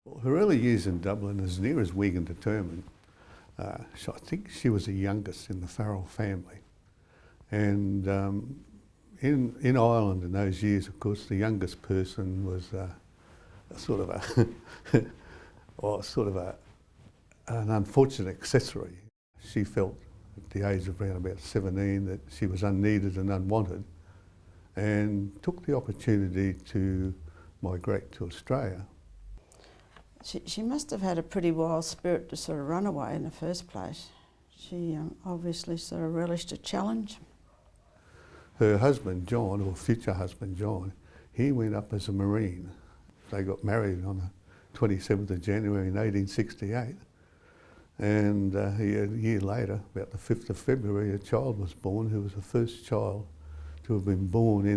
Well, her early years in Dublin, as near as we can determine, I think she was the youngest in the Farrell family. And in Ireland in those years, of course, the youngest person was an unfortunate accessory. She felt at the age of around about 17 that she was unneeded and unwanted, and took the opportunity to migrate to Australia. She must have had a pretty wild spirit to sort of run away in the first place. She obviously sort of relished a challenge. Her husband, John, or future husband, John, he went up as a Marine. They got married on the 27th of January in 1868. And a year later, about the 5th of February, a child was born who was the first child to have been born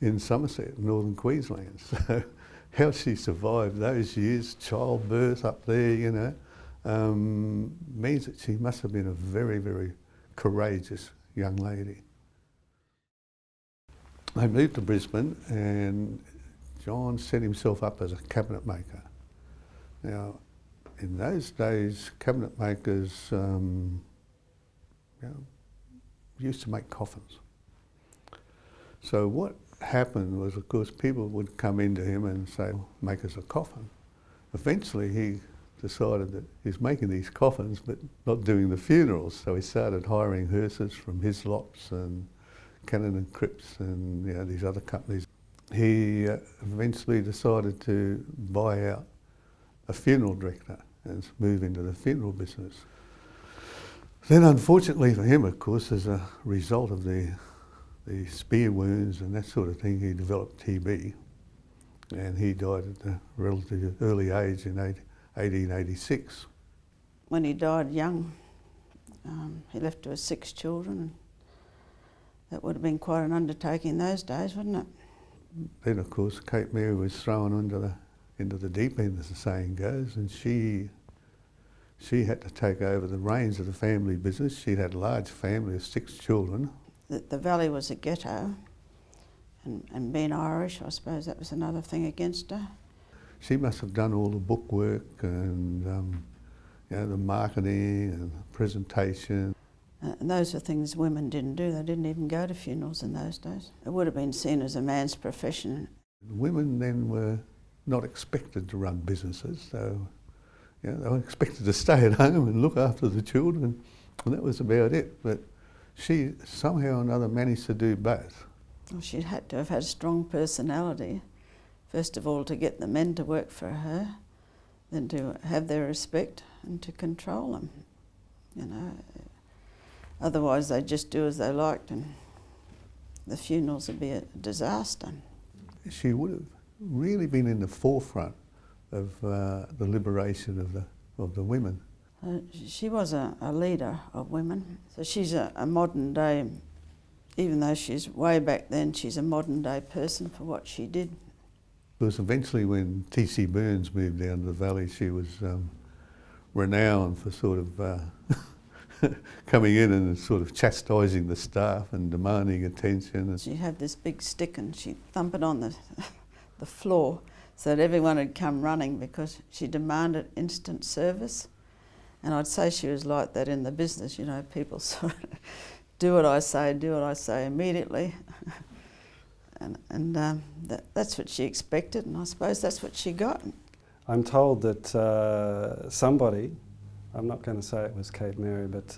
in Somerset, northern Queensland. So how she survived those years, childbirth up there, you know, means that she must have been a very, very courageous young lady. They moved to Brisbane and John set himself up as a cabinet maker. Now, in those days, cabinet makers used to make coffins. So what happened was, of course, people would come into him and say, make us a coffin. Eventually he decided that he's making these coffins but not doing the funerals, so he started hiring hearses from Hislops and Cannon and Cripps and these other companies. He eventually decided to buy out a funeral director and move into the funeral business. Then unfortunately for him, of course, as a result of the spear wounds and that sort of thing, he developed TB, and he died at a relatively early age in 1886. When he died young, he left us 6 children. That would have been quite an undertaking in those days, wouldn't it? Then, of course, Kate Mary was thrown into the deep end, as the saying goes, and she had to take over the reins of the family business. She'd had a large family of 6 children. The valley was a ghetto, and being Irish, I suppose that was another thing against her. She must have done all the bookwork and the marketing and the presentation. And those were things women didn't do. They didn't even go to funerals in those days. It would have been seen as a man's profession. Women then were not expected to run businesses, so they were expected to stay at home and look after the children, and that was about it. But she somehow or another managed to do both. Well, she'd had to have had a strong personality, first of all to get the men to work for her, then to have their respect and to control them, Otherwise they'd just do as they liked and the funerals would be a disaster. She would have really been in the forefront of the liberation of the women. She was a leader of women, so she's a modern day, even though she's way back then, she's a modern day person for what she did. Because eventually when T.C. Burns moved down to the valley, she was renowned for sort of coming in and sort of chastising the staff and demanding attention. She'd have this big stick and she'd thump it on the floor so that everyone would come running because she demanded instant service. And I'd say she was like that in the business, people sort of do what I say immediately. and that's what she expected, and I suppose that's what she got. I'm told that somebody, I'm not going to say it was Kate Mary, but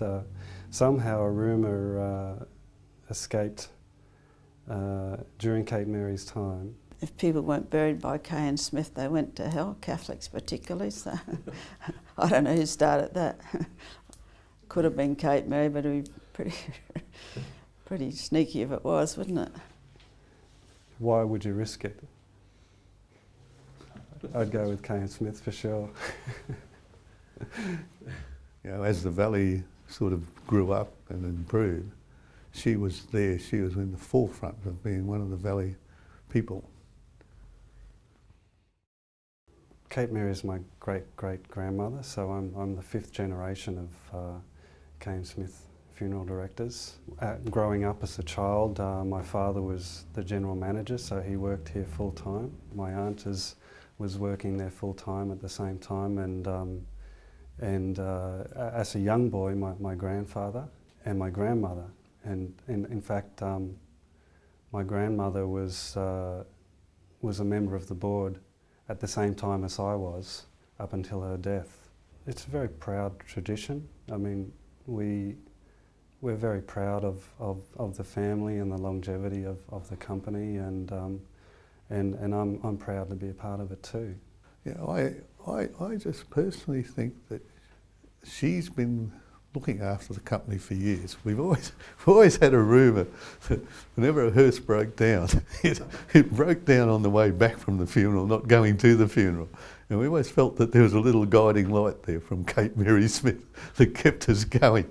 somehow a rumour escaped during Kate Mary's time. If people weren't buried by Kay and Smith, they went to hell, Catholics particularly, so I don't know who started that. Could have been Kate Mary, but it would be pretty sneaky if it was, wouldn't it? Why would you risk it? I'd go with Kay and Smith for sure. As the valley sort of grew up and improved, she was there, she was in the forefront of being one of the valley people. Kate Mary is my great-great-grandmother, so I'm the 5th generation of Kay and Smith funeral directors. Growing up as a child, my father was the general manager, so he worked here full-time. My aunt is was working there full time at the same time, and as a young boy, my grandfather and my grandmother, and in fact, my grandmother was a member of the board at the same time as I was, up until her death. It's a very proud tradition. I mean, we're very proud of the family and the longevity of the company, and I'm proud to be a part of it too. Yeah, I just personally think that she's been looking after the company for years. We've always had a rumour that whenever a hearse broke down, it broke down on the way back from the funeral, not going to the funeral. And we always felt that there was a little guiding light there from Kate Mary Smith that kept us going.